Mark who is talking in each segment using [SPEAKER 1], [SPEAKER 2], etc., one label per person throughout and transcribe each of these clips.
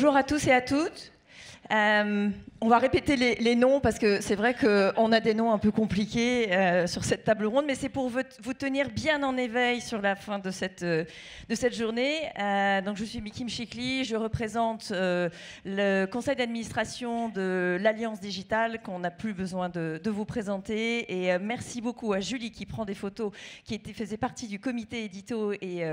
[SPEAKER 1] Bonjour à tous et à toutes. On va répéter les noms parce que c'est vrai qu'on a des noms un peu compliqués sur cette table ronde, mais c'est pour vous tenir bien en éveil sur la fin de cette journée. Donc je suis Miki Mchikli, je représente le conseil d'administration de l'Alliance Digitale qu'on n'a plus besoin de vous présenter. Et merci beaucoup à Julie qui prend des photos, qui faisait partie du comité édito et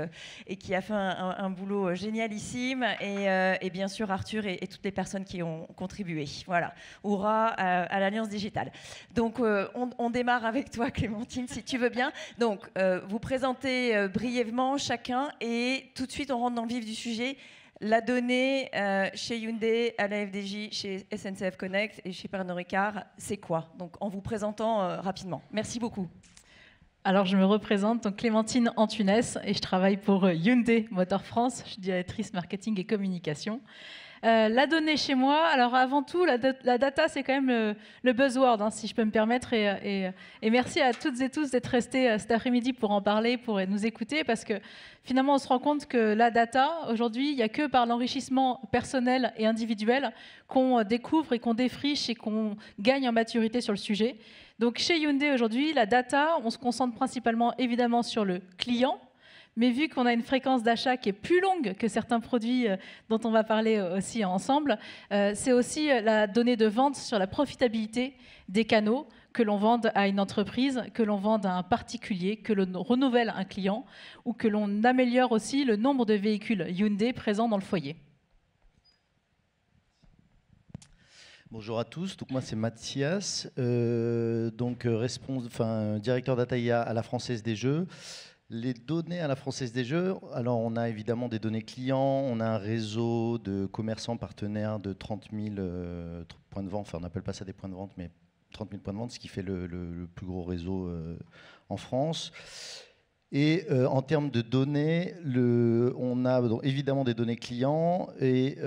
[SPEAKER 1] qui a fait un boulot génialissime. Et bien sûr Arthur et toutes les personnes qui ont contribué. Voilà, hurrah à l'Alliance Digitale. Donc, on démarre avec toi, Clémentine, si tu veux bien. Donc, vous présentez brièvement chacun et tout de suite, on rentre dans le vif du sujet. La donnée chez Hyundai, à la FDJ, chez SNCF Connect et chez Pernod Ricard, c'est quoi? Donc, en vous présentant rapidement. Merci beaucoup.
[SPEAKER 2] Alors, je me représente, donc Clémentine Antunes, et je travaille pour Hyundai Motor France. Je suis directrice marketing et communication. La donnée chez moi, alors avant tout, la data, c'est quand même le buzzword, hein, si je peux me permettre. Et merci à toutes et tous d'être restés cet après-midi pour en parler, pour nous écouter, parce que finalement, on se rend compte que la data, aujourd'hui, il n'y a que par l'enrichissement personnel et individuel qu'on découvre et qu'on défriche et qu'on gagne en maturité sur le sujet. Donc chez Hyundai, aujourd'hui, la data, on se concentre principalement, évidemment, sur le client. Mais vu qu'on a une fréquence d'achat qui est plus longue que certains produits dont on va parler aussi ensemble, c'est aussi la donnée de vente sur la profitabilité des canaux, que l'on vende à une entreprise, que l'on vende à un particulier, que l'on renouvelle un client ou que l'on améliore aussi le nombre de véhicules Hyundai présents dans le foyer.
[SPEAKER 3] Bonjour à tous, donc moi c'est Mathias, directeur data IA à la Française des Jeux. Les données à la Française des Jeux, alors on a évidemment des données clients, on a un réseau de commerçants partenaires de 30 000 points de vente, enfin on n'appelle pas ça des points de vente, mais 30 000 points de vente, ce qui fait le plus gros réseau en France. Et en termes de données, on a donc évidemment des données clients et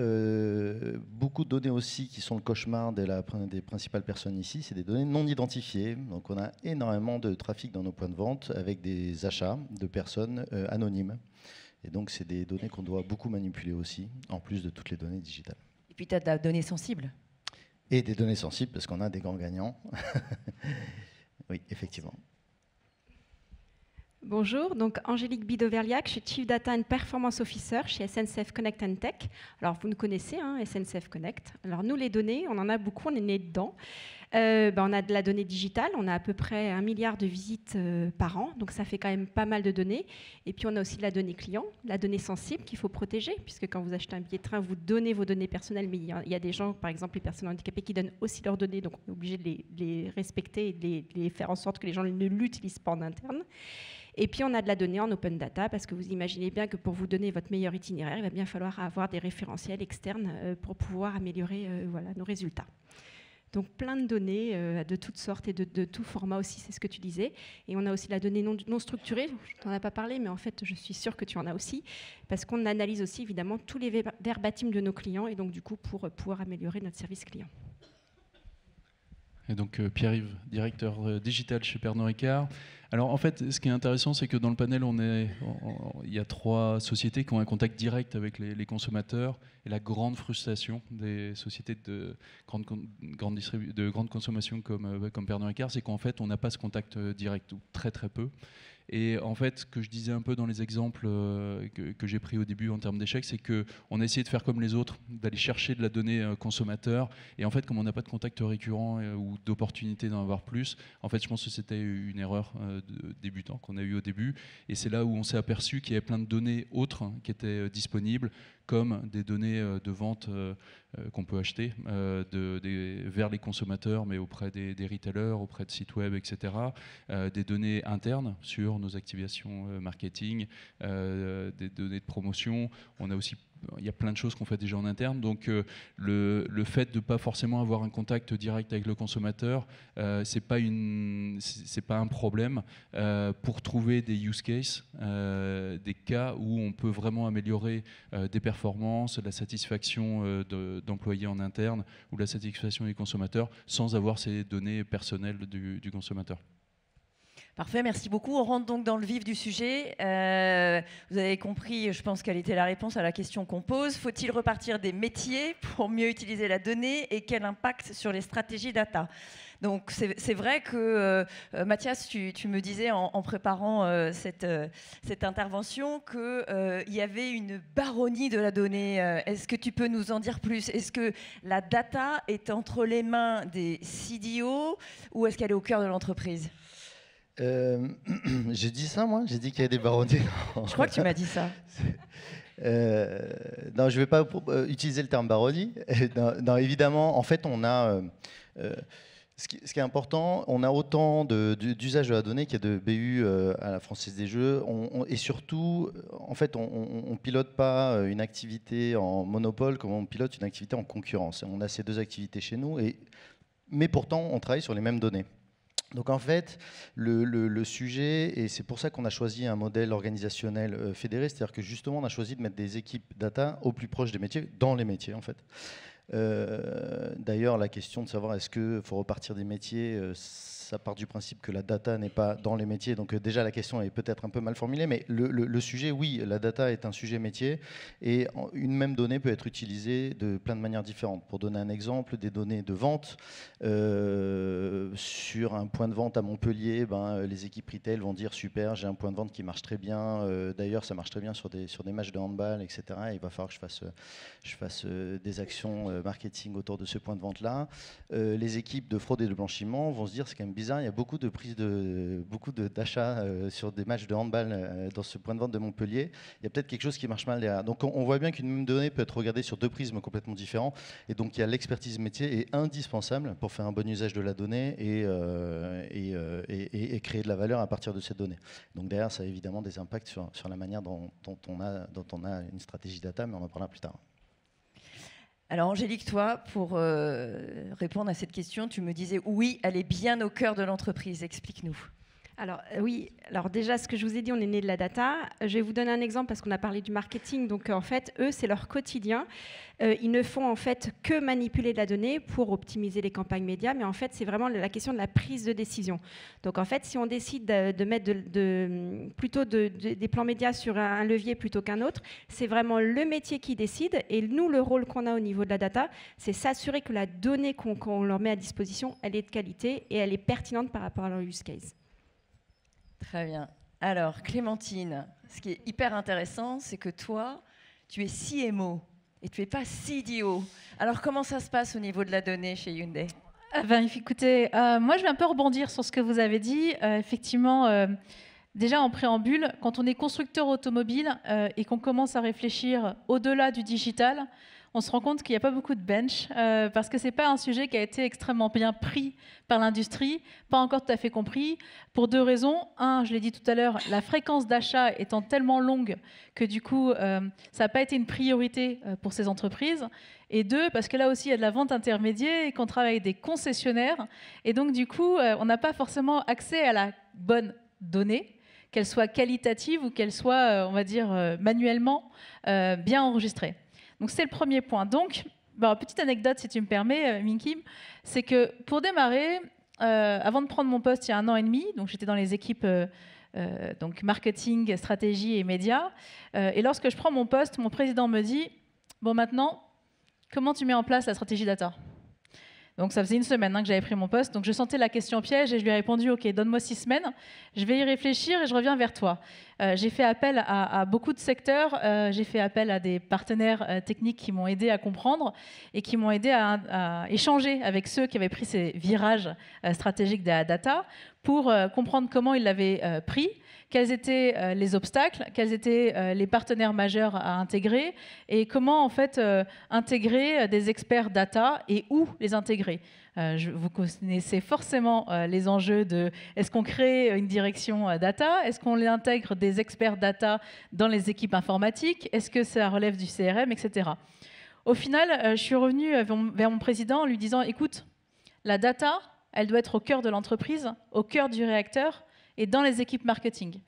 [SPEAKER 3] beaucoup de données aussi qui sont le cauchemar des principales personnes ici, c'est des données non identifiées. Donc on a énormément de trafic dans nos points de vente avec des achats de personnes anonymes. Et donc c'est des données qu'on doit beaucoup manipuler aussi, en plus de toutes les données digitales.
[SPEAKER 1] Et puis tu as de la donnée sensible.
[SPEAKER 3] Et des données sensibles, parce qu'on a des grands gagnants. Oui, effectivement.
[SPEAKER 4] Bonjour, donc Angélique Bidoverliac, je suis Chief Data and Performance Officer chez SNCF Connect and Tech. Alors vous nous connaissez, hein, SNCF Connect. Alors nous les données, on en a beaucoup, on est né dedans. On a de la donnée digitale, on a à peu près 1 milliard de visites par an, donc ça fait quand même pas mal de données. Et puis on a aussi de la donnée client, la donnée sensible qu'il faut protéger, puisque quand vous achetez un billet de train, vous donnez vos données personnelles, mais il y a des gens, par exemple les personnes handicapées, qui donnent aussi leurs données, donc on est obligé de les respecter et de les faire en sorte que les gens ne l'utilisent pas en interne. Et puis, on a de la donnée en open data, parce que vous imaginez bien que pour vous donner votre meilleur itinéraire, il va bien falloir avoir des référentiels externes pour pouvoir améliorer nos résultats. Donc, plein de données de toutes sortes et de tout format aussi, c'est ce que tu disais. Et on a aussi la donnée non structurée, je t'en ai pas parlé, mais en fait, je suis sûre que tu en as aussi, parce qu'on analyse aussi, évidemment, tous les verbatims de nos clients, et donc, du coup, pour pouvoir améliorer notre service client.
[SPEAKER 5] Et donc Pierre-Yves, directeur digital chez Pernod Ricard. Alors en fait, ce qui est intéressant, c'est que dans le panel, il y a 3 sociétés qui ont un contact direct avec les consommateurs. Et la grande frustration des sociétés de grande consommation comme Pernod Ricard, c'est qu'en fait, on n'a pas ce contact direct, ou très très peu. Et en fait, ce que je disais un peu dans les exemples que j'ai pris au début en termes d'échecs, c'est qu'on a essayé de faire comme les autres, d'aller chercher de la donnée consommateur. Et en fait, comme on n'a pas de contact récurrent ou d'opportunité d'en avoir plus, en fait, je pense que c'était une erreur de débutant qu'on a eue au début. Et c'est là où on s'est aperçu qu'il y avait plein de données autres qui étaient disponibles, comme des données de vente qu'on peut acheter vers les consommateurs, mais auprès des retailers, auprès de sites web, etc. Des données internes sur nos activations marketing, des données de promotion. On a aussi, il y a plein de choses qu'on fait déjà en interne. Donc le fait de ne pas forcément avoir un contact direct avec le consommateur, c'est pas un problème pour trouver des use cases, des cas où on peut vraiment améliorer des performances, la satisfaction d'employés en interne ou la satisfaction des consommateurs sans avoir ces données personnelles du consommateur.
[SPEAKER 1] Parfait, merci beaucoup. On rentre donc dans le vif du sujet. Vous avez compris, je pense quelle était la réponse à la question qu'on pose. Faut-il repartir des métiers pour mieux utiliser la donnée et quel impact sur les stratégies data? Donc c'est vrai que, Mathias, tu me disais en préparant cette intervention qu'il y avait une baronnie de la donnée. Est-ce que tu peux nous en dire plus? Est-ce que la data est entre les mains des CDO ou est-ce qu'elle est au cœur de l'entreprise?
[SPEAKER 3] J'ai dit ça, moi? J'ai dit qu'il y a des baronnies.
[SPEAKER 1] Je crois que tu m'as dit ça.
[SPEAKER 3] Non, je ne vais pas utiliser le terme baronnie. Non, évidemment, en fait, on a... ce qui est important, on a autant d'usage de la donnée qu'il y a de BU à la Française des Jeux. Et surtout, en fait, on ne pilote pas une activité en monopole comme on pilote une activité en concurrence. On a ces deux activités chez nous, mais pourtant, on travaille sur les mêmes données. Donc en fait, le sujet, et c'est pour ça qu'on a choisi un modèle organisationnel fédéré, c'est-à-dire que justement on a choisi de mettre des équipes data au plus proche des métiers, dans les métiers en fait. D'ailleurs, la question de savoir est-ce qu'il faut repartir des métiers, ça part du principe que la data n'est pas dans les métiers. Donc déjà, la question est peut-être un peu mal formulée, mais le sujet, oui, la data est un sujet métier et une même donnée peut être utilisée de plein de manière différente. Pour donner un exemple, des données de vente, sur un point de vente à Montpellier, les équipes retail vont dire super, j'ai un point de vente qui marche très bien, d'ailleurs ça marche très bien sur des matchs de handball, etc. Et il va falloir que je fasse des actions marketing autour de ce point de vente-là. Les équipes de fraude et de blanchiment vont se dire c'est quand même bizarre, il y a beaucoup d'achats sur des matchs de handball dans ce point de vente de Montpellier. Il y a peut-être quelque chose qui marche mal derrière. Donc on voit bien qu'une même donnée peut être regardée sur deux prismes complètement différents. Et donc il y a l'expertise métier est indispensable pour faire un bon usage de la donnée et créer de la valeur à partir de cette donnée. Donc derrière, ça a évidemment des impacts sur la manière dont on a une stratégie data, mais on en parlera plus tard.
[SPEAKER 1] Alors Angélique, toi, pour répondre à cette question, tu me disais oui, elle est bien au cœur de l'entreprise. Explique-nous.
[SPEAKER 4] Alors oui, alors déjà ce que je vous ai dit, on est né de la data. Je vais vous donner un exemple parce qu'on a parlé du marketing. Donc en fait, eux, c'est leur quotidien. Ils ne font en fait que manipuler de la donnée pour optimiser les campagnes médias, mais en fait, c'est vraiment la question de la prise de décision. Donc en fait, si on décide de mettre plutôt des plans médias sur un levier plutôt qu'un autre, c'est vraiment le métier qui décide. Et nous, le rôle qu'on a au niveau de la data, c'est s'assurer que la donnée qu'on leur met à disposition, elle est de qualité et elle est pertinente par rapport à leur use case.
[SPEAKER 1] Très bien. Alors, Clémentine, ce qui est hyper intéressant, c'est que toi, tu es CMO et tu n'es pas CDO. Alors, comment ça se passe au niveau de la donnée chez Hyundai?
[SPEAKER 2] Écoutez, moi, je vais un peu rebondir sur ce que vous avez dit. Effectivement, déjà en préambule, quand on est constructeur automobile et qu'on commence à réfléchir au-delà du digital, on se rend compte qu'il n'y a pas beaucoup de bench parce que ce n'est pas un sujet qui a été extrêmement bien pris par l'industrie, pas encore tout à fait compris, pour deux raisons. Un, je l'ai dit tout à l'heure, la fréquence d'achat étant tellement longue que du coup, ça n'a pas été une priorité pour ces entreprises. Et deux, parce que là aussi, il y a de la vente intermédiaire et qu'on travaille avec des concessionnaires. Et donc, du coup, on n'a pas forcément accès à la bonne donnée, qu'elle soit qualitative ou qu'elle soit, on va dire, manuellement bien enregistrée. Donc, c'est le premier point. Donc, petite anecdote, si tu me permets, Minkim, c'est que pour démarrer, avant de prendre mon poste il y a 1 an et demi, donc j'étais dans les équipes donc marketing, stratégie et médias. Et lorsque je prends mon poste, mon président me dit « Bon, maintenant, comment tu mets en place la stratégie data ?» Donc ça faisait 1 semaine que j'avais pris mon poste, donc je sentais la question piège et je lui ai répondu « Ok, donne-moi 6 semaines, je vais y réfléchir et je reviens vers toi ». J'ai fait appel à beaucoup de secteurs, j'ai fait appel à des partenaires techniques qui m'ont aidé à comprendre et qui m'ont aidé à échanger avec ceux qui avaient pris ces virages stratégiques de la data pour comprendre comment ils l'avaient pris, quels étaient les obstacles, quels étaient les partenaires majeurs à intégrer et comment en fait intégrer des experts data et où les intégrer. Vous connaissez forcément les enjeux de est-ce qu'on crée une direction data, est-ce qu'on intègre des experts data dans les équipes informatiques, est-ce que ça relève du CRM, etc. Au final, je suis revenue vers mon président en lui disant écoute, la data, elle doit être au cœur de l'entreprise, au cœur du réacteur et dans les équipes marketing.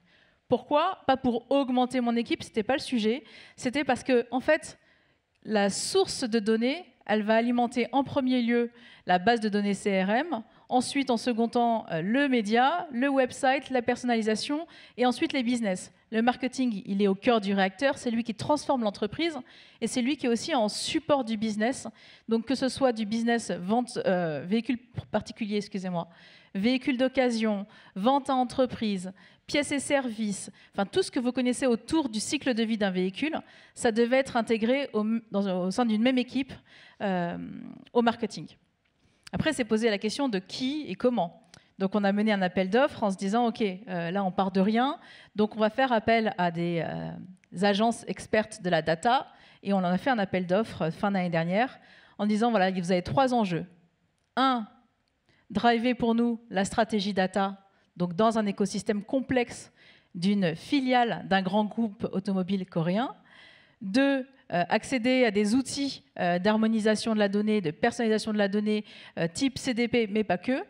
[SPEAKER 2] Pourquoi? Pas pour augmenter mon équipe, ce n'était pas le sujet, c'était parce que en fait, la source de données, elle va alimenter en premier lieu la base de données CRM, Ensuite, en second temps, le média, le website, la personnalisation et ensuite les business. Le marketing, il est au cœur du réacteur, c'est lui qui transforme l'entreprise et c'est lui qui est aussi en support du business. Donc que ce soit du business vente, véhicule particulier, excusez-moi, véhicule d'occasion, vente à entreprise, pièces et services, enfin tout ce que vous connaissez autour du cycle de vie d'un véhicule, ça devait être intégré au sein d'une même équipe au marketing. Après, c'est posé la question de qui et comment. Donc, on a mené un appel d'offres en se disant, OK, là, on part de rien, donc on va faire appel à des agences expertes de la data, et on en a fait un appel d'offres fin d'année dernière, en disant, voilà, vous avez 3 enjeux. 1, driver pour nous la stratégie data, donc dans un écosystème complexe d'une filiale d'un grand groupe automobile coréen. 2, accéder à des outils d'harmonisation de la donnée, de personnalisation de la donnée, type CDP, mais pas que.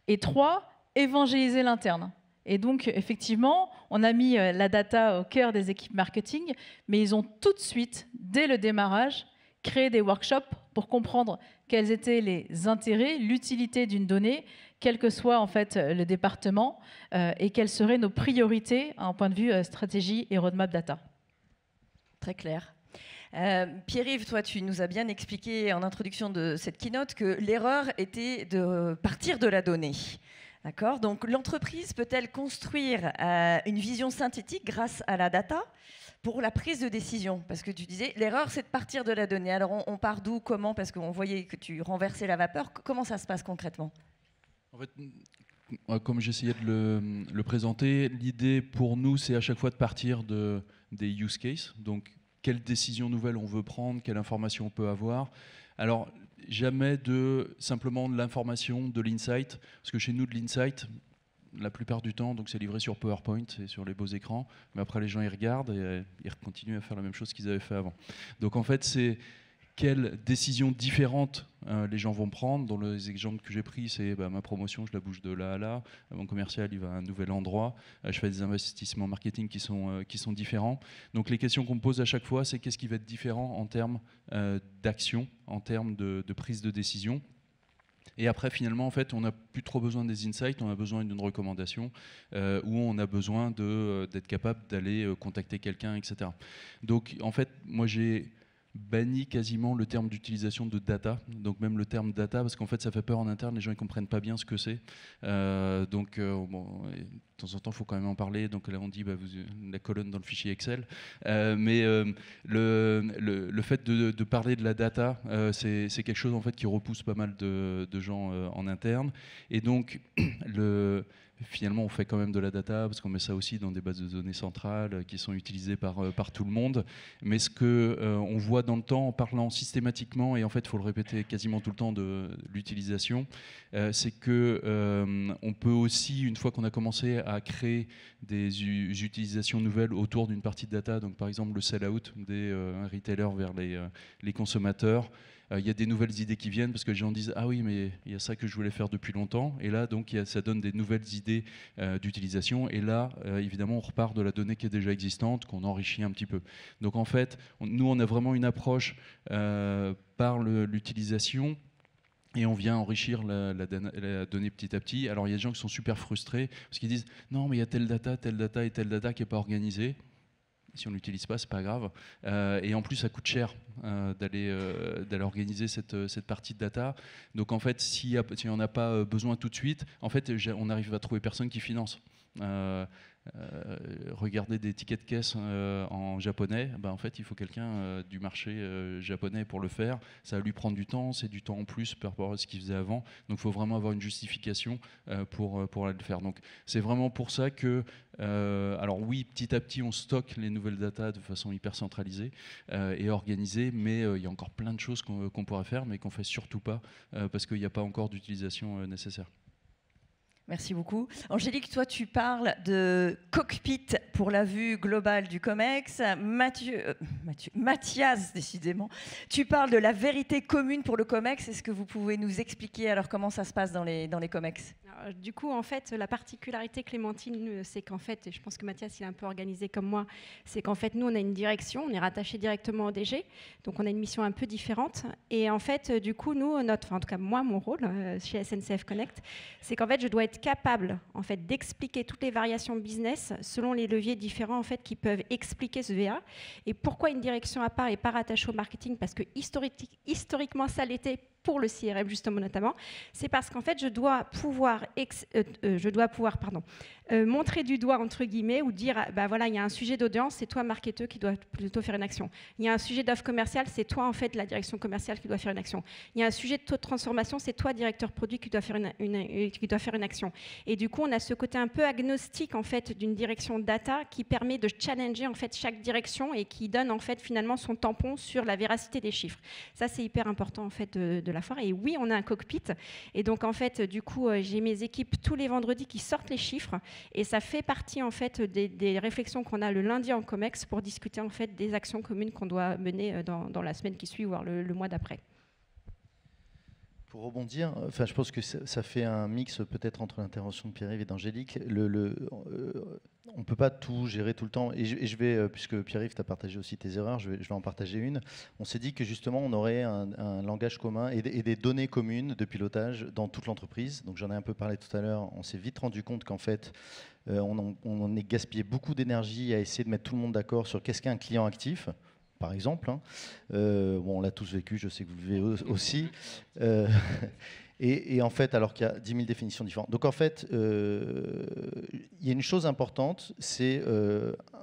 [SPEAKER 2] Et 3, évangéliser l'interne. Et donc, effectivement, on a mis la data au cœur des équipes marketing, mais ils ont tout de suite, dès le démarrage, créé des workshops pour comprendre quels étaient les intérêts, l'utilité d'une donnée, quel que soit en fait le département, et quelles seraient nos priorités en point de vue stratégie et roadmap data.
[SPEAKER 1] Très clair. Pierre-Yves, toi, tu nous as bien expliqué en introduction de cette keynote que l'erreur était de partir de la donnée. D'accord ? Donc, l'entreprise peut-elle construire une vision synthétique grâce à la data pour la prise de décision? Parce que tu disais, l'erreur, c'est de partir de la donnée. Alors, on part d'où, comment? Parce qu'on voyait que tu renversais la vapeur. Comment ça se passe concrètement?
[SPEAKER 5] En fait, comme j'essayais de le présenter, l'idée pour nous, c'est à chaque fois de partir des use cases. Donc, quelle décision nouvelle on veut prendre, quelle information on peut avoir. Alors, jamais simplement de l'information, de l'insight, parce que chez nous, de l'insight, la plupart du temps, donc c'est livré sur PowerPoint et sur les beaux écrans, mais après les gens ils regardent et ils continuent à faire la même chose qu'ils avaient fait avant. Donc en fait, c'est quelles décisions différentes les gens vont prendre. Dans les exemples que j'ai pris, c'est ma promotion, je la bouge de là à là, mon commercial, il va à un nouvel endroit, je fais des investissements marketing qui sont différents. Donc les questions qu'on me pose à chaque fois, c'est qu'est-ce qui va être différent en termes d'action, en termes de prise de décision. Et après, finalement, en fait, on n'a plus trop besoin des insights, on a besoin d'une recommandation où on a besoin d'être capable d'aller contacter quelqu'un, etc. Donc, en fait, moi, j'ai banni quasiment le terme d'utilisation de data, donc même le terme data, parce qu'en fait ça fait peur en interne, les gens ne comprennent pas bien ce que c'est. Bon, de temps en temps il faut quand même en parler, donc là on dit la colonne dans le fichier Excel. Mais le fait de parler de la data, c'est quelque chose en fait qui repousse pas mal de gens en interne. Et donc finalement, on fait quand même de la data parce qu'on met ça aussi dans des bases de données centrales qui sont utilisées par tout le monde. Mais ce qu'on voit dans le temps en parlant systématiquement, et en fait, il faut le répéter quasiment tout le temps de l'utilisation, c'est qu'on peut aussi, une fois qu'on a commencé à créer des utilisations nouvelles autour d'une partie de data, donc par exemple le sell-out des retailers vers les consommateurs, il y a des nouvelles idées qui viennent parce que les gens disent ah oui mais il y a ça que je voulais faire depuis longtemps, et là donc ça donne des nouvelles idées d'utilisation, et là évidemment on repart de la donnée qui est déjà existante, qu'on enrichit un petit peu. Donc en fait nous on a vraiment une approche par l'utilisation, et on vient enrichir la donnée petit à petit. Alors il y a des gens qui sont super frustrés parce qu'ils disent non mais il y a telle data et telle data qui n'est pas organisée. Si on ne l'utilise pas, c'est pas grave. Et en plus, ça coûte cher d'aller organiser cette partie de data. Donc en fait, si on n'a pas besoin tout de suite, en fait, on arrive à trouver personne qui finance. Regarder des tickets de caisse en japonais, en fait, il faut quelqu'un du marché japonais pour le faire. Ça va lui prendre du temps, c'est du temps en plus par rapport à ce qu'il faisait avant. Donc, il faut vraiment avoir une justification pour aller le faire. Donc, c'est vraiment pour ça que, alors oui, petit à petit, on stocke les nouvelles datas de façon hyper centralisée et organisée, mais il y a encore plein de choses qu'on pourrait faire, mais qu'on ne fait surtout pas parce qu'il n'y a pas encore d'utilisation nécessaire.
[SPEAKER 1] Merci beaucoup. Angélique, toi, tu parles de cockpit pour la vue globale du COMEX. Mathias, décidément, tu parles de la vérité commune pour le COMEX. Est-ce que vous pouvez nous expliquer alors comment ça se passe dans les COMEX?
[SPEAKER 4] Alors, du coup, en fait, la particularité, Clémentine, c'est qu'en fait, et je pense que Mathias, il est un peu organisé comme moi, c'est qu'en fait, nous, on a une direction, on est rattaché directement au DG, donc on a une mission un peu différente. Et en fait, du coup, nous, en tout cas, moi, mon rôle chez SNCF Connect, c'est qu'en fait, je dois être capable, en fait, d'expliquer toutes les variations business selon les leviers différents, en fait, qui peuvent expliquer ce VA. Et pourquoi une direction à part et pas rattachée au marketing? Parce que historiquement, ça l'était pour le CRM justement notamment, c'est parce qu'en fait je dois pouvoir montrer du doigt entre guillemets ou dire bah voilà, il y a un sujet d'audience, c'est toi marketeur qui doit plutôt faire une action. Il y a un sujet d'offre commerciale, c'est toi en fait la direction commerciale qui doit faire une action. Il y a un sujet de taux de transformation, c'est toi directeur produit qui doit faire une action. Et du coup, on a ce côté un peu agnostique en fait d'une direction data qui permet de challenger en fait chaque direction et qui donne en fait finalement son tampon sur la véracité des chiffres. Ça c'est hyper important en fait de la foire. Et oui, on a un cockpit. Et donc, en fait, du coup, j'ai mes équipes tous les vendredis qui sortent les chiffres. Et ça fait partie, en fait, des réflexions qu'on a le lundi en COMEX pour discuter, en fait, des actions communes qu'on doit mener dans la semaine qui suit, voire le mois d'après.
[SPEAKER 3] Pour rebondir, enfin, je pense que ça fait un mix peut-être entre l'intervention de Pierre-Yves et d'Angélique. On ne peut pas tout gérer tout le temps. Et je vais, puisque Pierre-Yves, tu as partagé aussi tes erreurs, je vais en partager une. On s'est dit que justement, on aurait un langage commun et des données communes de pilotage dans toute l'entreprise. Donc j'en ai un peu parlé tout à l'heure. On s'est vite rendu compte qu'en fait, on est gaspillé beaucoup d'énergie à essayer de mettre tout le monde d'accord sur qu'est-ce qu'un client actif. Par exemple, hein. Bon, on l'a tous vécu, je sais que vous le vivez aussi. Et en fait, alors qu'il y a 10 000 définitions différentes. Donc en fait, il y a une chose importante, c'est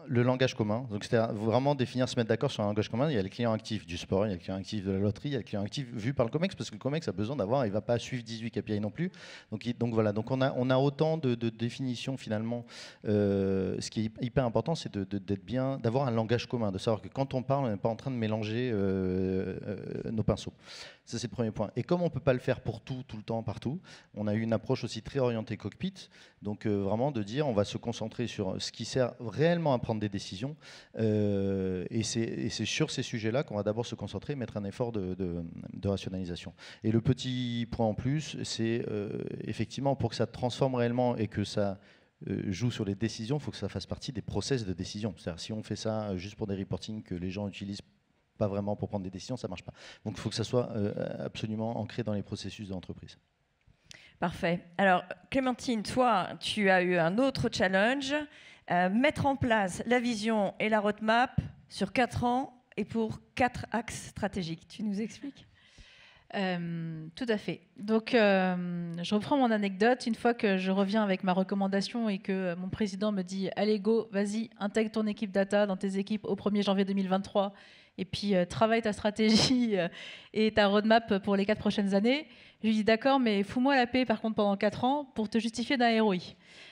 [SPEAKER 3] le langage commun. Donc c'est vraiment définir, se mettre d'accord sur un langage commun. Il y a les clients actifs du sport, il y a les clients actifs de la loterie, il y a les clients actifs vus par le COMEX, parce que le COMEX a besoin d'avoir, il ne va pas suivre 18 KPI non plus. Donc voilà, donc on a autant de définitions finalement. Ce qui est hyper important, c'est d'être bien, d'avoir un langage commun, de savoir que quand on parle, on n'est pas en train de mélanger nos pinceaux. Ça, c'est le premier point. Et comme on ne peut pas le faire pour tout le temps, partout, on a eu une approche aussi très orientée cockpit. Donc vraiment de dire, on va se concentrer sur ce qui sert réellement à prendre des décisions. Et c'est sur ces sujets-là qu'on va d'abord se concentrer et mettre un effort de rationalisation. Et le petit point en plus, c'est effectivement pour que ça transforme réellement et que ça joue sur les décisions, il faut que ça fasse partie des process de décision. C'est-à-dire si on fait ça juste pour des reportings que les gens utilisent pas vraiment pour prendre des décisions, ça ne marche pas. Donc il faut que ça soit absolument ancré dans les processus de l'entreprise.
[SPEAKER 1] Parfait. Alors Clémentine, toi, tu as eu un autre challenge, mettre en place la vision et la roadmap sur 4 ans et pour 4 axes stratégiques. Tu nous expliques ?
[SPEAKER 2] Tout à fait. Donc, je reprends mon anecdote. Une fois que je reviens avec ma recommandation et que mon président me dit « Allez, go, vas-y, intègre ton équipe data dans tes équipes au 1er janvier 2023 et puis travaille ta stratégie et ta roadmap pour les 4 prochaines années », je lui dis « D'accord, mais fous-moi la paix par contre pendant 4 ans pour te justifier d'un ROI. »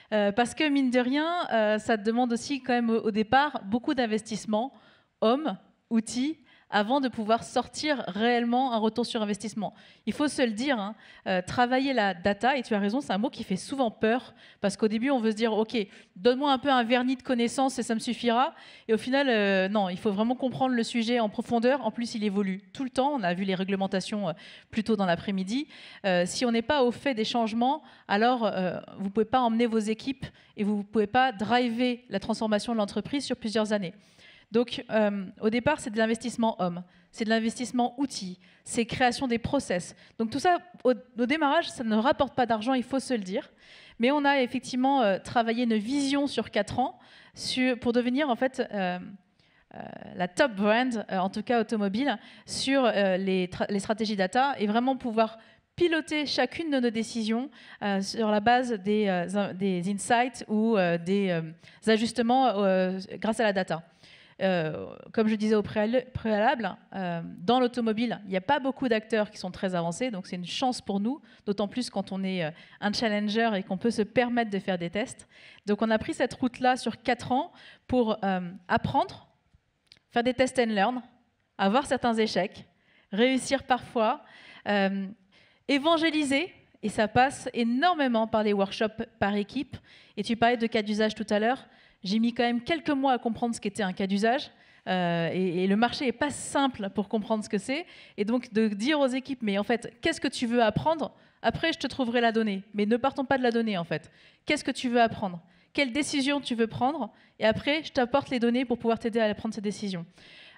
[SPEAKER 2] Parce que, mine de rien, ça te demande aussi quand même au départ beaucoup d'investissement, hommes, outils, avant de pouvoir sortir réellement un retour sur investissement. Il faut se le dire, hein, travailler la data, et tu as raison, c'est un mot qui fait souvent peur, parce qu'au début, on veut se dire, OK, donne-moi un peu un vernis de connaissances et ça me suffira. Et au final, non, il faut vraiment comprendre le sujet en profondeur. En plus, il évolue tout le temps. On a vu les réglementations plus tôt dans l'après-midi. Si on n'est pas au fait des changements, alors vous ne pouvez pas emmener vos équipes et vous ne pouvez pas driver la transformation de l'entreprise sur plusieurs années. Donc, au départ, c'est de l'investissement homme, c'est de l'investissement outils, c'est création des process. Donc, tout ça, au démarrage, ça ne rapporte pas d'argent, il faut se le dire. Mais on a effectivement travaillé une vision sur 4 ans pour devenir, en fait, la top brand, en tout cas automobile, sur les stratégies data et vraiment pouvoir piloter chacune de nos décisions sur la base des insights ou des ajustements grâce à la data. Comme je disais au préalable, dans l'automobile, il n'y a pas beaucoup d'acteurs qui sont très avancés, donc c'est une chance pour nous, d'autant plus quand on est un challenger et qu'on peut se permettre de faire des tests. Donc on a pris cette route-là sur 4 ans pour apprendre, faire des test and learn, avoir certains échecs, réussir parfois, évangéliser Et ça passe énormément par les workshops par équipe. Et tu parlais de cas d'usage tout à l'heure. J'ai mis quand même quelques mois à comprendre ce qu'était un cas d'usage. Et le marché n'est pas simple pour comprendre ce que c'est. Et donc de dire aux équipes, mais en fait, qu'est-ce que tu veux apprendre? Après, je te trouverai la donnée. Mais ne partons pas de la donnée, en fait. Qu'est-ce que tu veux apprendre? Quelle décision tu veux prendre? Et après, je t'apporte les données pour pouvoir t'aider à prendre ces décisions.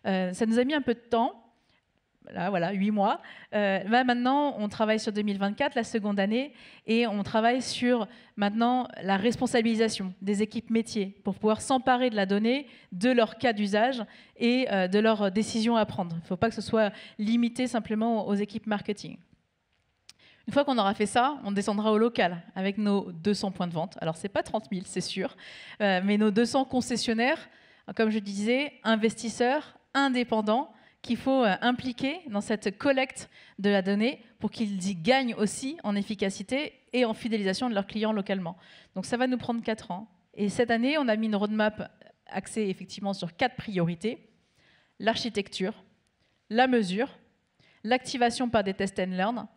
[SPEAKER 2] Ça nous a mis un peu de temps. Là, voilà, 8 mois. Là, maintenant, on travaille sur 2024, la seconde année, et on travaille sur maintenant la responsabilisation des équipes métiers pour pouvoir s'emparer de la donnée, de leur cas d'usage et de leurs décisions à prendre. Il ne faut pas que ce soit limité simplement aux équipes marketing. Une fois qu'on aura fait ça, on descendra au local avec nos 200 points de vente. Alors, ce n'est pas 30 000, c'est sûr, mais nos 200 concessionnaires, comme je disais, investisseurs, indépendants, qu'il faut impliquer dans cette collecte de la donnée pour qu'ils y gagnent aussi en efficacité et en fidélisation de leurs clients localement. Donc ça va nous prendre 4 ans. Et cette année, on a mis une roadmap axée effectivement sur 4 priorités. L'architecture, la mesure, l'activation par des test and learn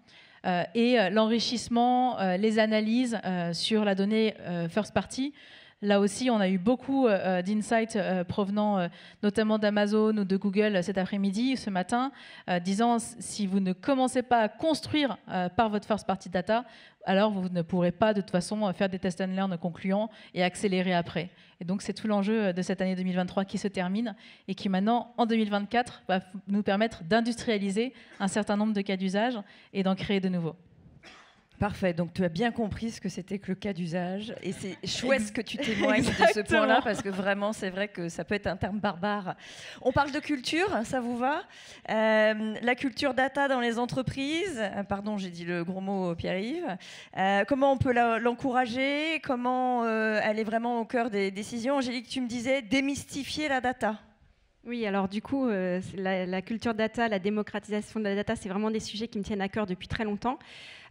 [SPEAKER 2] et l'enrichissement, les analyses sur la donnée first party. Là aussi, on a eu beaucoup d'insights provenant notamment d'Amazon ou de Google cet après-midi, ce matin, disant si vous ne commencez pas à construire par votre first party data, alors vous ne pourrez pas de toute façon faire des test and learn concluants et accélérer après. Et donc c'est tout l'enjeu de cette année 2023 qui se termine et qui maintenant, en 2024, va nous permettre d'industrialiser un certain nombre de cas d'usage et d'en créer de nouveaux.
[SPEAKER 1] Parfait, donc tu as bien compris ce que c'était que le cas d'usage et c'est chouette que tu témoignes de ce point-là parce que vraiment c'est vrai que ça peut être un terme barbare. On parle de culture, ça vous va? La culture data dans les entreprises, pardon j'ai dit le gros mot Pierre-Yves, comment on peut l'encourager, comment elle est vraiment au cœur des décisions? Angélique, tu me disais démystifier la data.
[SPEAKER 4] Oui, alors du coup, la culture data, la démocratisation de la data, c'est vraiment des sujets qui me tiennent à cœur depuis très longtemps.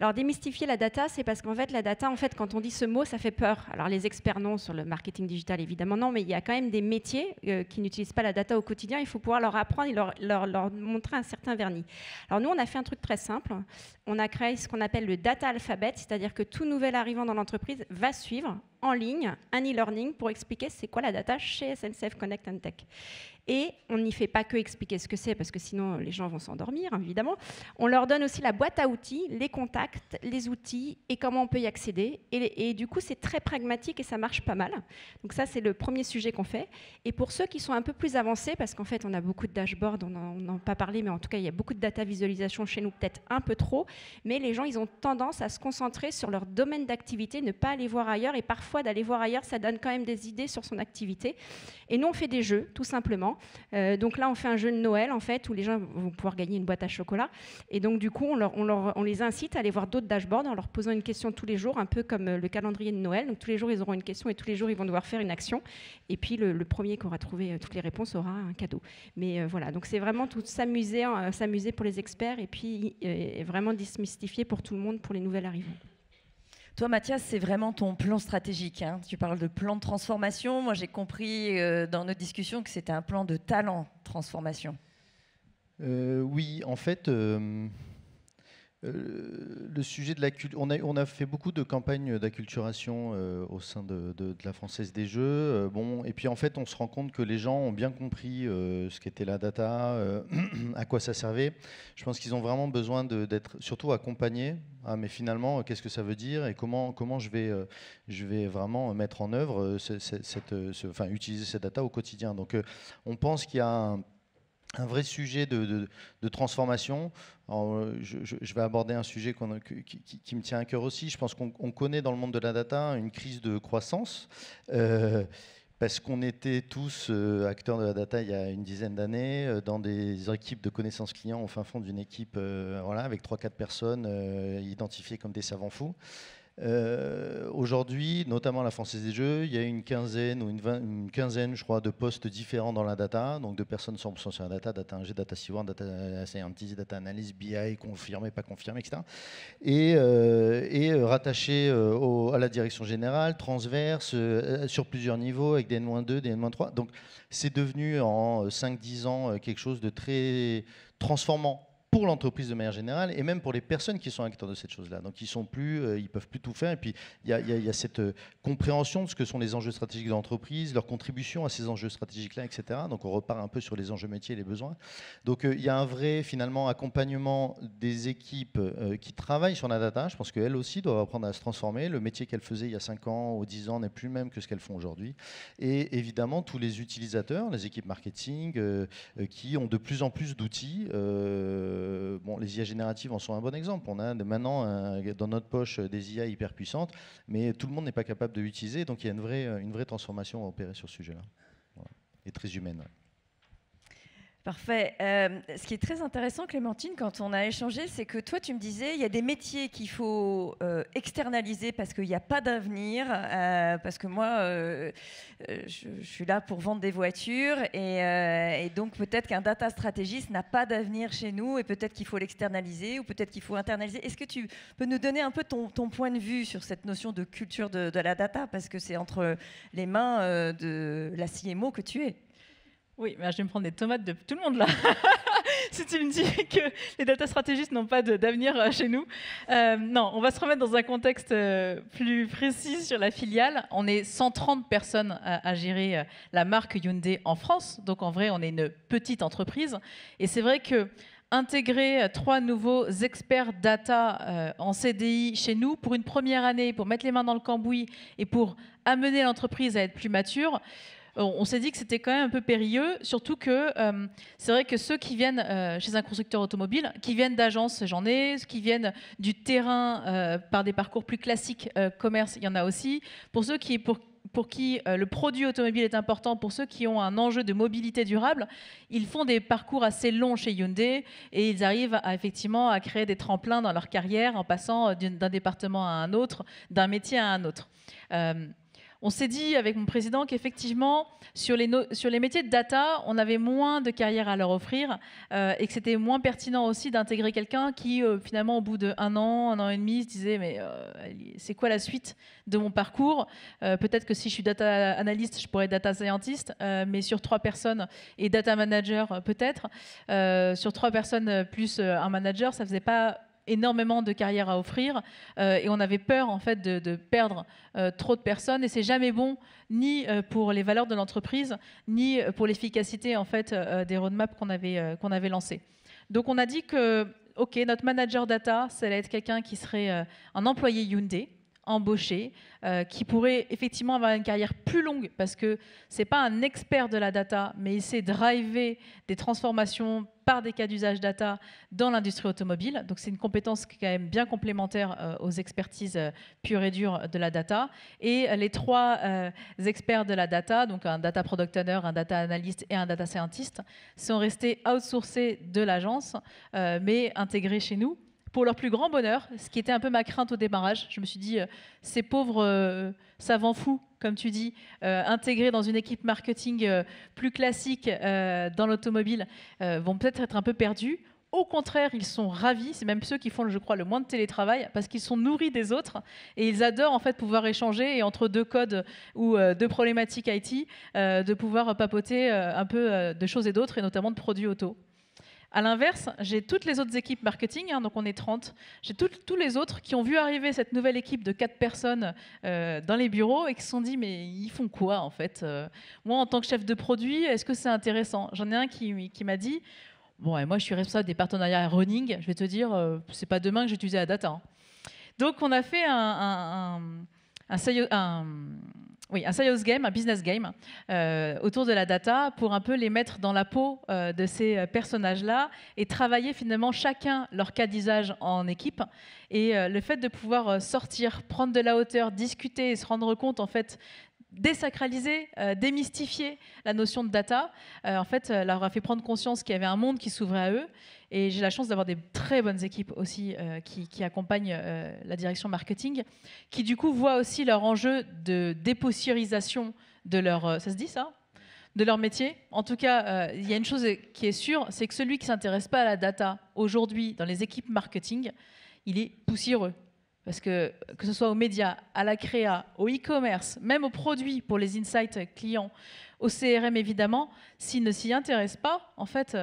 [SPEAKER 4] Alors démystifier la data, c'est parce qu'en fait, la data, en fait, quand on dit ce mot, ça fait peur. Alors les experts non, sur le marketing digital, évidemment non, mais il y a quand même des métiers qui n'utilisent pas la data au quotidien. Il faut pouvoir leur apprendre et leur montrer un certain vernis. Alors nous, on a fait un truc très simple. On a créé ce qu'on appelle le data alphabet, c'est-à-dire que tout nouvel arrivant dans l'entreprise va suivre en ligne un e-learning pour expliquer c'est quoi la data chez SNCF Connect and Tech. Et on n'y fait pas que expliquer ce que c'est, parce que sinon les gens vont s'endormir, évidemment. On leur donne aussi la boîte à outils, les contacts, les outils et comment on peut y accéder. Et du coup, c'est très pragmatique et ça marche pas mal. Donc ça, c'est le premier sujet qu'on fait. Et pour ceux qui sont un peu plus avancés, parce qu'en fait, on a beaucoup de dashboards, on n'en a pas parlé, mais en tout cas, il y a beaucoup de data visualisation chez nous, peut-être un peu trop. Mais les gens, ils ont tendance à se concentrer sur leur domaine d'activité, ne pas aller voir ailleurs. Et parfois, d'aller voir ailleurs, ça donne quand même des idées sur son activité. Et nous, on fait des jeux, tout simplement. Donc là, on fait un jeu de Noël, en fait, où les gens vont pouvoir gagner une boîte à chocolat. Et donc, du coup, on les incite à aller voir d'autres dashboards en leur posant une question tous les jours, un peu comme le calendrier de Noël. Donc, tous les jours, ils auront une question et tous les jours, ils vont devoir faire une action. Et puis, le premier qui aura trouvé toutes les réponses aura un cadeau. Mais voilà, donc c'est vraiment tout s'amuser pour les experts et puis vraiment démystifier pour tout le monde, pour les nouvelles arrivants.
[SPEAKER 1] Toi, Mathias, c'est vraiment ton plan stratégique. Hein. Tu parles de plan de transformation. Moi, j'ai compris dans notre discussion que c'était un plan de talent transformation.
[SPEAKER 3] Oui, en fait, le sujet de la culture, on a fait beaucoup de campagnes d'acculturation au sein de la Française des Jeux. Et puis en fait, on se rend compte que les gens ont bien compris ce qu'était la data, à quoi ça servait. Je pense qu'ils ont vraiment besoin d'être surtout accompagnés. Ah, mais finalement, qu'est-ce que ça veut dire et comment je vais vraiment mettre en œuvre utiliser cette data au quotidien. Donc, on pense qu'il y a un vrai sujet de transformation. Alors, je vais aborder un sujet qui me tient à cœur aussi. Je pense qu'on connaît dans le monde de la data une crise de croissance. Parce qu'on était tous acteurs de la data il y a une dizaine d'années, dans des équipes de connaissances clients au fin fond d'une équipe avec 3-4 personnes identifiées comme des savants fous. Aujourd'hui, notamment à la Française des Jeux, il y a une quinzaine, je crois, de postes différents dans la data, donc de personnes 100% sur la data ingé, data steward, data scientist, data analyst, BI, confirmé, pas confirmé, etc. Et rattachés à la direction générale, transverse, sur plusieurs niveaux, avec des N-2, des N-3. Donc c'est devenu en 5-10 ans quelque chose de très transformant pour l'entreprise de manière générale et même pour les personnes qui sont acteurs de cette chose-là. Donc ils peuvent plus tout faire. Et puis il y a cette compréhension de ce que sont les enjeux stratégiques de l'entreprise, leur contribution à ces enjeux stratégiques-là, etc. Donc on repart un peu sur les enjeux métiers et les besoins. Donc il y a un vrai finalement accompagnement des équipes qui travaillent sur la data. Je pense qu'elles aussi doivent apprendre à se transformer. Le métier qu'elles faisaient il y a 5 ans ou 10 ans n'est plus le même que ce qu'elles font aujourd'hui. Et évidemment tous les utilisateurs, les équipes marketing qui ont de plus en plus d'outils. Bon, les IA génératives en sont un bon exemple. On a maintenant dans notre poche des IA hyper puissantes, mais tout le monde n'est pas capable de l'utiliser. Donc il y a une vraie transformation à opérer sur ce sujet-là. Voilà. Et très humaine. Ouais.
[SPEAKER 1] Parfait. Ce qui est très intéressant, Clémentine, quand on a échangé, c'est que toi, tu me disais, il y a des métiers qu'il faut externaliser parce qu'il n'y a pas d'avenir, parce que moi, je suis là pour vendre des voitures, et donc peut-être qu'un data stratégiste n'a pas d'avenir chez nous, et peut-être qu'il faut l'externaliser, ou peut-être qu'il faut internaliser. Est-ce que tu peux nous donner un peu ton point de vue sur cette notion de culture de la data, parce que c'est entre les mains de la CMO que tu es?
[SPEAKER 2] Oui, mais je vais me prendre des tomates de tout le monde là. Si tu me dis que les data stratégistes n'ont pas d'avenir chez nous. Non, on va se remettre dans un contexte plus précis sur la filiale. On est 130 personnes à gérer la marque Hyundai en France. Donc en vrai, on est une petite entreprise. Et c'est vrai que intégrer 3 nouveaux experts data en CDI chez nous pour une première année, pour mettre les mains dans le cambouis et pour amener l'entreprise à être plus mature, on s'est dit que c'était quand même un peu périlleux, surtout que c'est vrai que ceux qui viennent chez un constructeur automobile, qui viennent d'agences, j'en ai, qui viennent du terrain par des parcours plus classiques commerce, il y en a aussi. Pour ceux pour qui le produit automobile est important, pour ceux qui ont un enjeu de mobilité durable, ils font des parcours assez longs chez Hyundai et ils arrivent effectivement à créer des tremplins dans leur carrière en passant d'un département à un autre, d'un métier à un autre. On s'est dit avec mon président qu'effectivement, sur les métiers de data, on avait moins de carrières à leur offrir et que c'était moins pertinent aussi d'intégrer quelqu'un qui, finalement, au bout d'1 an, 1 an et demi, se disait « mais c'est quoi la suite de mon parcours ?» Peut-être que si je suis data analyst, je pourrais être data scientist, mais sur 3 personnes, et data manager peut-être, sur 3 personnes plus un manager, ça faisait pas énormément de carrières à offrir et on avait peur en fait de perdre trop de personnes et c'est jamais bon ni pour les valeurs de l'entreprise ni pour l'efficacité en fait des roadmaps qu'on avait lancés. Donc on a dit que ok, notre manager data, ça allait être quelqu'un qui serait un employé Hyundai, embauché, qui pourrait effectivement avoir une carrière plus longue parce que c'est pas un expert de la data, mais il sait driver des transformations par des cas d'usage data dans l'industrie automobile. Donc c'est une compétence qui est quand même bien complémentaire aux expertises pures et dures de la data. Et les 3 experts de la data, donc un data product owner, un data analyst et un data scientist, sont restés outsourcés de l'agence, mais intégrés chez nous. Pour leur plus grand bonheur, ce qui était un peu ma crainte au démarrage. Je me suis dit, ces pauvres savants fous, comme tu dis, intégrés dans une équipe marketing plus classique dans l'automobile, vont peut-être être un peu perdus. Au contraire, ils sont ravis. C'est même ceux qui font, je crois, le moins de télétravail parce qu'ils sont nourris des autres et ils adorent en fait pouvoir échanger et entre 2 codes ou 2 problématiques IT, de pouvoir papoter un peu de choses et d'autres et notamment de produits auto. À l'inverse, j'ai toutes les autres équipes marketing, donc on est 30. J'ai tous les autres qui ont vu arriver cette nouvelle équipe de 4 personnes dans les bureaux et qui se sont dit mais ils font quoi en fait moi en tant que chef de produit, est-ce que c'est intéressant? J'en ai un qui m'a dit bon, et moi je suis responsable des partenariats running, je vais te dire, c'est pas demain que j'ai utilisé la data. Hein. Donc on a fait un sales game, un business game autour de la data pour un peu les mettre dans la peau de ces personnages-là et travailler finalement chacun leur cas d'usage en équipe. Et le fait de pouvoir sortir, prendre de la hauteur, discuter et se rendre compte en fait désacraliser, démystifier la notion de data, en fait, leur a fait prendre conscience qu'il y avait un monde qui s'ouvrait à eux. Et j'ai la chance d'avoir des très bonnes équipes aussi qui accompagnent la direction marketing, qui du coup voient aussi leur enjeu de dépoussiérisation de leur... ça se dit ça ? De leur métier. En tout cas, il y a une chose qui est sûre, c'est que celui qui ne s'intéresse pas à la data aujourd'hui dans les équipes marketing, il est poussiéreux. Parce que ce soit aux médias, à la créa, au e-commerce, même aux produits pour les insights clients, au CRM évidemment, s'ils ne s'y intéressent pas, en fait,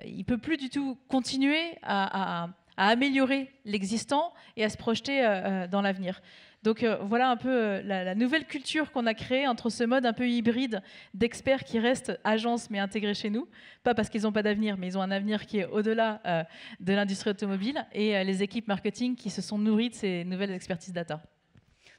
[SPEAKER 2] il ne peut plus du tout continuer à améliorer l'existant et à se projeter dans l'avenir. Donc voilà un peu la nouvelle culture qu'on a créée entre ce mode un peu hybride d'experts qui restent agences mais intégrés chez nous, pas parce qu'ils n'ont pas d'avenir, mais ils ont un avenir qui est au-delà de l'industrie automobile, et les équipes marketing qui se sont nourries de ces nouvelles expertises data.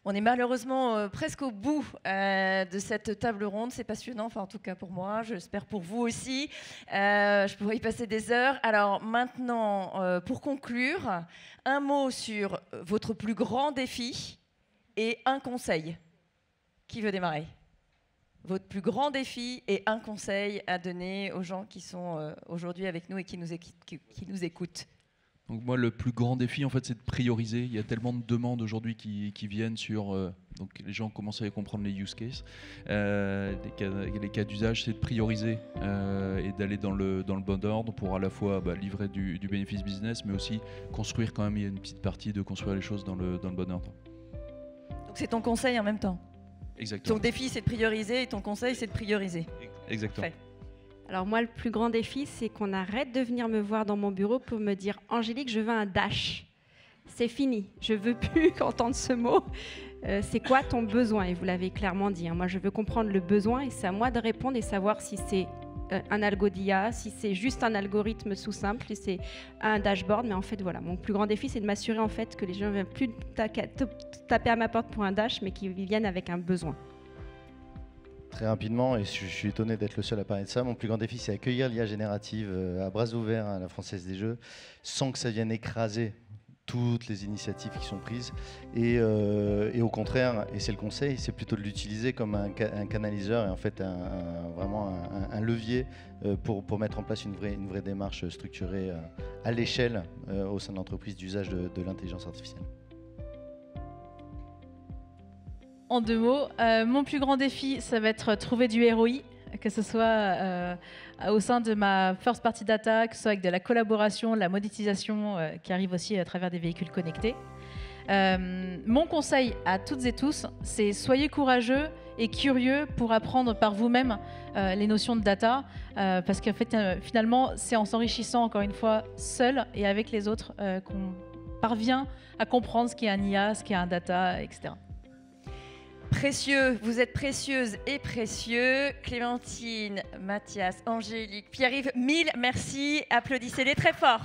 [SPEAKER 1] On est malheureusement presque au bout de cette table ronde. C'est passionnant, enfin en tout cas pour moi, j'espère pour vous aussi. Je pourrais y passer des heures. Alors maintenant, pour conclure, un mot sur votre plus grand défi et un conseil. Qui veut démarrer? Votre plus grand défi et un conseil à donner aux gens qui sont aujourd'hui avec nous et qui nous écoutent.
[SPEAKER 5] Donc moi, le plus grand défi, en fait, c'est de prioriser. Il y a tellement de demandes aujourd'hui qui viennent sur... donc les gens commencent à comprendre les use cases. Les cas d'usage, c'est de prioriser et d'aller dans le bon ordre pour à la fois livrer du bénéfice business, mais aussi construire quand même. Il y a une petite partie de construire les choses dans le bon ordre.
[SPEAKER 1] Donc c'est ton conseil en même temps.
[SPEAKER 5] Exactement.
[SPEAKER 1] Ton défi, c'est de prioriser, et ton conseil, c'est de prioriser.
[SPEAKER 5] Exactement.
[SPEAKER 1] Fait.
[SPEAKER 4] Alors moi, le plus grand défi, c'est qu'on arrête de venir me voir dans mon bureau pour me dire « Angélique, je veux un dash ». C'est fini, je ne veux plus entendre ce mot. C'est quoi ton besoin? Et vous l'avez clairement dit, hein. Moi, je veux comprendre le besoin et c'est à moi de répondre et savoir si c'est un algo d'IA, si c'est juste un algorithme sous simple, si c'est un dashboard. Mais en fait, voilà, mon plus grand défi, c'est de m'assurer en fait que les gens ne viennent plus taper à ma porte pour un dash, mais qu'ils viennent avec un besoin.
[SPEAKER 3] Très rapidement, et je suis étonné d'être le seul à parler de ça, mon plus grand défi, c'est accueillir l'IA générative à bras ouverts à la Française des Jeux, sans que ça vienne écraser toutes les initiatives qui sont prises. Et au contraire, et c'est le conseil, c'est plutôt de l'utiliser comme un canaliseur et en fait vraiment un levier pour mettre en place une vraie démarche structurée à l'échelle au sein de l'entreprise d'usage de l'intelligence artificielle.
[SPEAKER 2] En 2 mots, mon plus grand défi, ça va être trouver du ROI, que ce soit au sein de ma first party data, que ce soit avec de la collaboration, de la monétisation qui arrive aussi à travers des véhicules connectés. Mon conseil à toutes et tous, c'est soyez courageux et curieux pour apprendre par vous-même les notions de data, parce qu'en fait, finalement, c'est en s'enrichissant encore une fois seul et avec les autres qu'on parvient à comprendre ce qu'est un IA, ce qu'est un data, etc.
[SPEAKER 1] Précieux, vous êtes précieuses et précieux. Clémentine, Mathias, Angélique, Pierre-Yves, 1000 merci. Applaudissez-les très fort.